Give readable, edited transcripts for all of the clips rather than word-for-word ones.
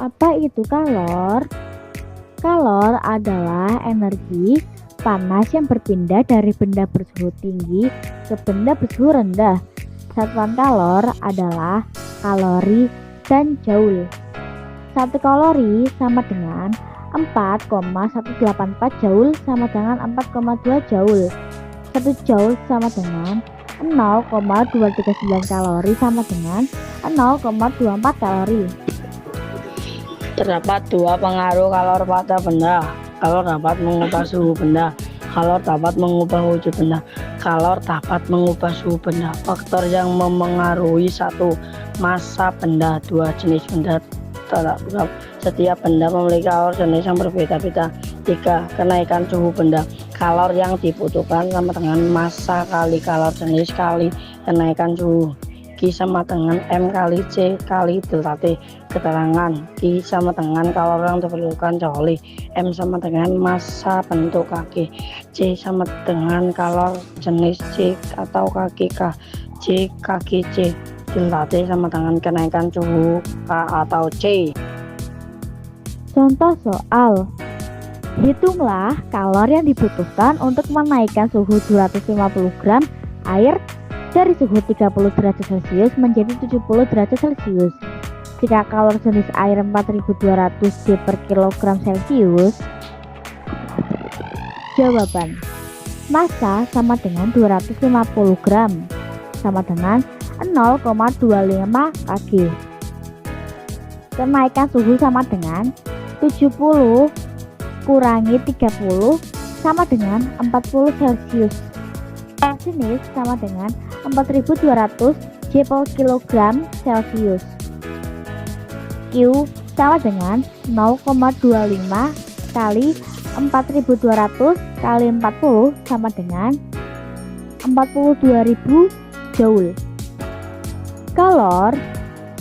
Apa itu kalor? Kalor adalah energi panas yang berpindah dari benda bersuhu tinggi ke benda bersuhu rendah. Satuan kalor adalah kalori dan joule. 1 kalori sama dengan 4,184 joule sama dengan 4,2 joule. 1 joule sama dengan 0,239 kalori sama dengan 0,24 kalori. Terdapat dua pengaruh kalor pada benda. Kalor dapat mengubah suhu benda. Kalor dapat mengubah wujud benda. Kalor dapat mengubah suhu benda. Faktor yang memengaruhi: 1. Massa benda. 2. Jenis benda. Setiap benda memiliki kalor jenis yang berbeda-beda. 3. Kenaikan suhu benda. Kalor yang dibutuhkan sama dengan massa kali kalor jenis kali kenaikan suhu. Q sama dengan M kali C kali delta T. Keterangan: Q sama dengan kalor yang diperlukan Joule, M sama dengan massa bentuk kaki, C sama dengan kalor jenis C atau kaki K, C kaki C, delta T sama dengan kenaikan suhu K atau C. Contoh soal: hitunglah kalor yang dibutuhkan untuk menaikkan suhu 250 gram air dari suhu 30 derajat Celcius menjadi 70 derajat Celcius. Jika kalor jenis air 4200 J per kilogram Celcius. Jawaban: massa sama dengan 250 gram sama dengan 0,25 kg. Kenaikan suhu sama dengan 70 kurangi 30 sama dengan 40 Celcius. Jenis sama dengan 4200 J per kilogram Celcius. Q sama dengan 0,25 kali 4200 kali 40 sama dengan 42.000 joule. Kalor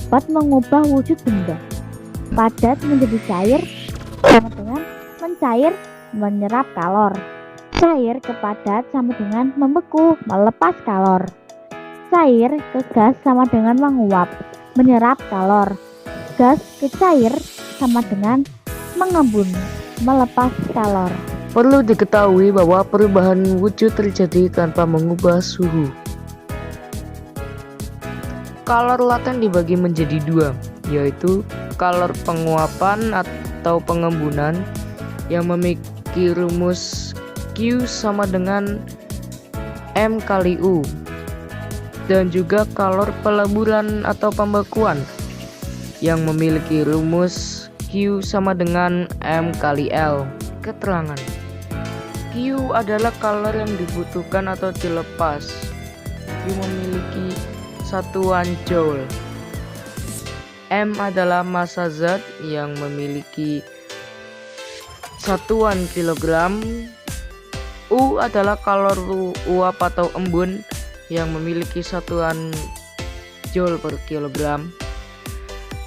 dapat mengubah wujud benda padat menjadi cair sama dengan mencair menyerap kalor. Cair ke padat sama dengan membeku melepas kalor. Cair ke gas sama dengan menguap menyerap kalor. Gas ke cair sama dengan mengembun melepas kalor. Perlu diketahui bahwa perubahan wujud terjadi tanpa mengubah suhu. Kalor laten dibagi menjadi dua, yaitu kalor penguapan atau pengembunan yang memiliki rumus Q sama dengan M kali U, dan juga kalor peleburan atau pembekuan yang memiliki rumus Q sama dengan M kali L. Keterangan: Q adalah kalor yang dibutuhkan atau dilepas. Q memiliki satuan joule. M adalah massa zat yang memiliki satuan kilogram. U adalah kalor uap atau embun yang memiliki satuan joule per kilogram.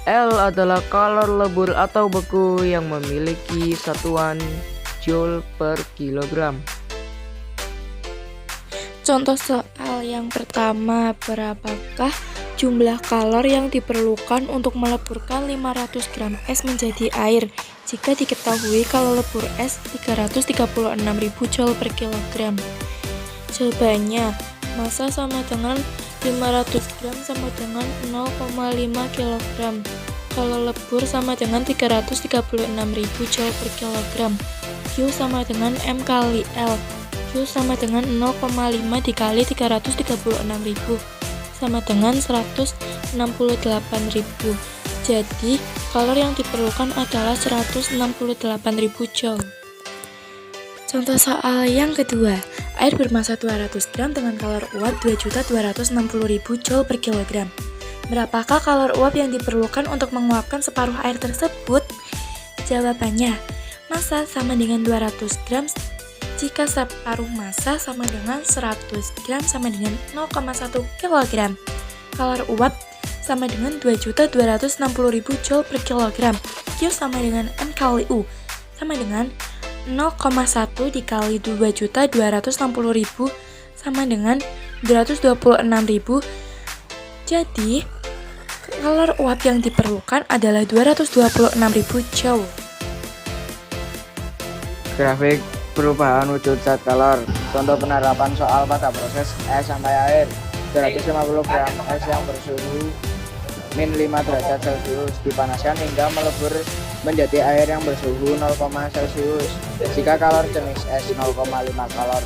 L adalah kalor lebur atau beku yang memiliki satuan joule per kilogram. Contoh soal yang pertama: berapakah jumlah kalor yang diperlukan untuk meleburkan 500 gram es menjadi air jika diketahui kalau lebur es 336.000 joule per kilogram? Jawabannya, massa sama dengan 500 gram sama dengan 0,5 kilogram. Kalau lebur sama dengan 336.000 joule per kilogram. Q sama dengan M kali L. Q sama dengan 0,5 dikali 336.000 sama dengan 168.000. Jadi, kalor yang diperlukan adalah 168.000 joule. Contoh soal yang kedua: air bermassa 200 gram dengan kalor uap 2.260.000 joule per kilogram. Berapakah kalor uap yang diperlukan untuk menguapkan separuh air tersebut? Jawabannya, massa sama dengan 200 gram jika separuh massa sama dengan 100 gram sama dengan 0,1 kg. Kalor uap sama dengan 2.260.000 joule per kilogram. Q sama dengan M kali U sama dengan 0,1 dikali 2.260.000 sama dengan 226.000. Jadi Kalor uap yang diperlukan adalah 226.000 Joule. Grafik perubahan wujud zat kalor. Contoh penerapan soal pada proses es sampai air. 250 gram es yang bersuhu min 5 derajat Celcius dipanaskan hingga melebur menjadi air yang bersuhu 0, Celcius. Jika kalor jenis es 0,5 kalor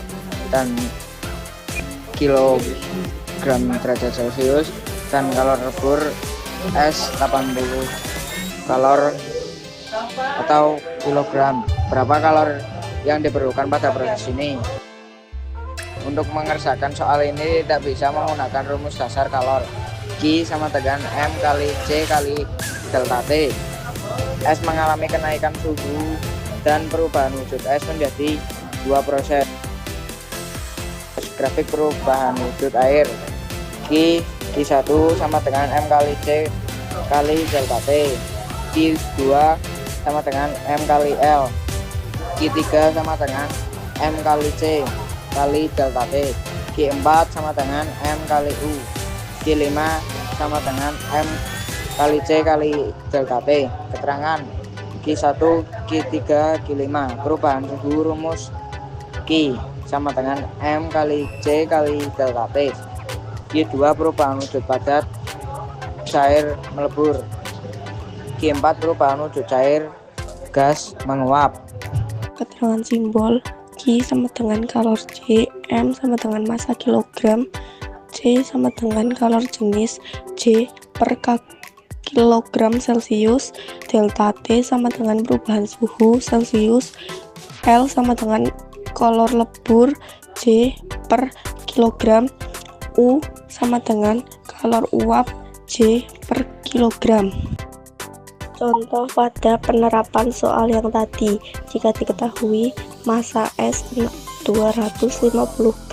dan kilogram derajat Celcius dan kalor lebur es 80 kalor atau kilogram. Berapa kalor yang diperlukan pada proses ini? Untuk mengerjakan soal ini tidak bisa menggunakan rumus dasar kalor. Q sama dengan M kali C kali delta T. Es mengalami kenaikan suhu dan perubahan wujud es menjadi dua proses. Grafik perubahan wujud air. Q1 sama dengan M kali C kali delta T. Q2 sama dengan M kali L. Q3 sama dengan M kali C kali delta T. Q4 sama dengan M kali U. Q5 sama dengan M kali C kali delta T. Keterangan Q1, Q3, Q5. Perubahan suhu rumus Q sama dengan M kali C kali delta T. Q2 perubahan wujud padat cair melebur. Q4 perubahan wujud cair gas menguap. Keterangan simbol Q sama dengan kalor C, M sama dengan massa kilogram, C sama dengan kalor jenis J per kilogram Celcius, delta T sama dengan perubahan suhu Celcius, L sama dengan kalor lebur J per kilogram, U sama dengan kalor uap J per kilogram. Contoh pada penerapan soal yang tadi, jika diketahui massa es 250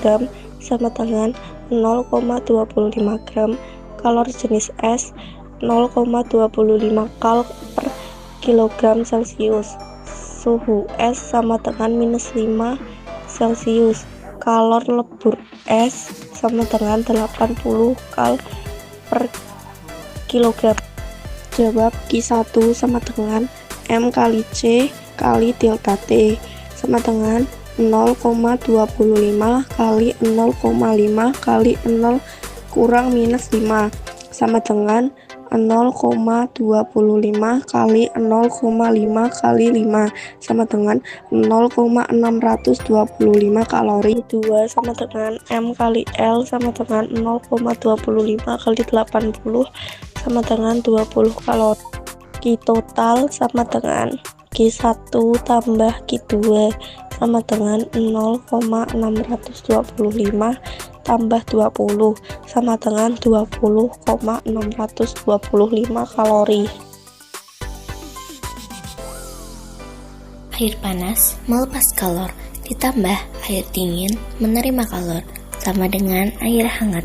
gram sama dengan 0,25 gram, kalor jenis es 0,25 kal per kilogram Celcius, suhu es sama dengan minus 5 Celcius, kalor lebur es sama dengan 80 kal per kilogram. Jawab Q1 sama dengan M kali C kali delta T sama dengan 0,25 kali 0,5 kali 0 kurang minus 5 sama dengan 0,25 kali 0,5 kali 5 sama dengan 0,625 kalori. 2 sama dengan M kali L sama dengan 0,25 kali 80 sama dengan 20 kalori. Q total sama dengan Q1 tambah Q2 sama dengan 0,625 tambah 20 sama dengan 20,625 kalori. Air panas melepas kalor ditambah air dingin menerima kalor sama dengan air hangat.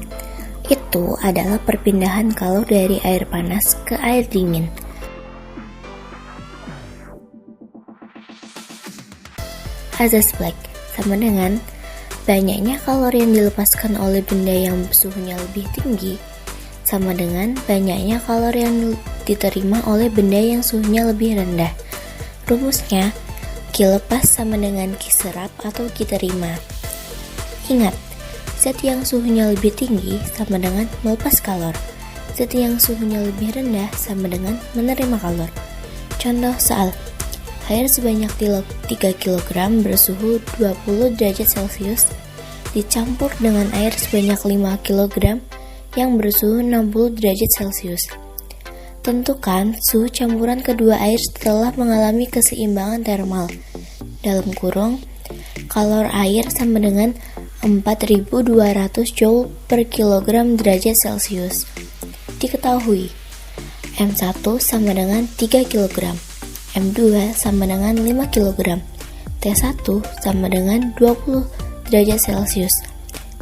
Itu adalah perpindahan kalor dari air panas ke air dingin. Azas Black sama dengan banyaknya kalor yang dilepaskan oleh benda yang suhunya lebih tinggi sama dengan banyaknya kalor yang diterima oleh benda yang suhunya lebih rendah. Rumusnya, Q lepas sama dengan Q serap atau Q terima. Ingat, zat yang suhunya lebih tinggi sama dengan melepas kalor. Zat yang suhunya lebih rendah sama dengan menerima kalor. Contoh soal, air sebanyak 3 kg bersuhu 20 derajat Celcius dicampur dengan air sebanyak 5 kg yang bersuhu 60 derajat Celcius. Tentukan suhu campuran kedua air setelah mengalami keseimbangan termal. Dalam kurung, kalor air sama dengan 4.200 Joule per kilogram derajat Celcius. Diketahui, M1 sama dengan 3 kg, M2 sama dengan 5 kg, T1 sama dengan 20 derajat Celcius,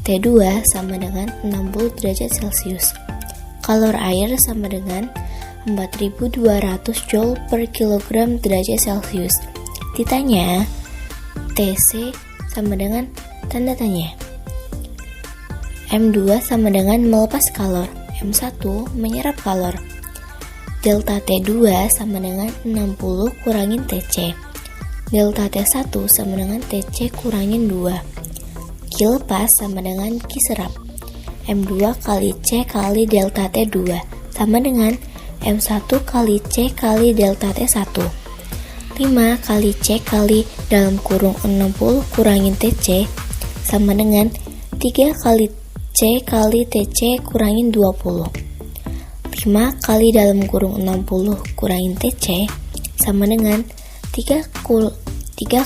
T2 sama dengan 60 derajat Celcius. Kalor air sama dengan 4.200 Joule per kilogram derajat Celcius. Ditanya, TC sama dengan tanda tanya. M2 sama dengan melepas kalor, M1 menyerap kalor. delta T2 sama dengan 60 kurangin TC. Delta T1 sama dengan TC kurangin 2. Q lepas sama dengan Q serap. M2 kali C kali delta T2 sama dengan M1 kali C kali delta T1. 5 kali C kali dalam kurung 60 kurangin TC sama dengan 3 kali C kali TC kurangin 20. 5 kali dalam kurung 60 kurangin TC sama dengan 3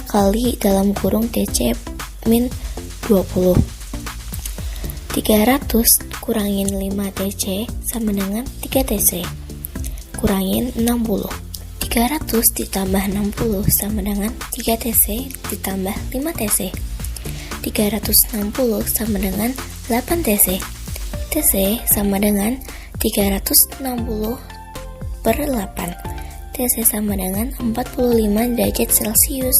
kali dalam kurung TC min 20. 300 kurangin 5 TC sama dengan 3 TC kurangin 60. 300 ditambah 60 sama dengan 3 TC ditambah 5 TC. 360 sama dengan 8 TC. TC sama dengan 360 per 8. TC sama dengan 45 derajat Celcius.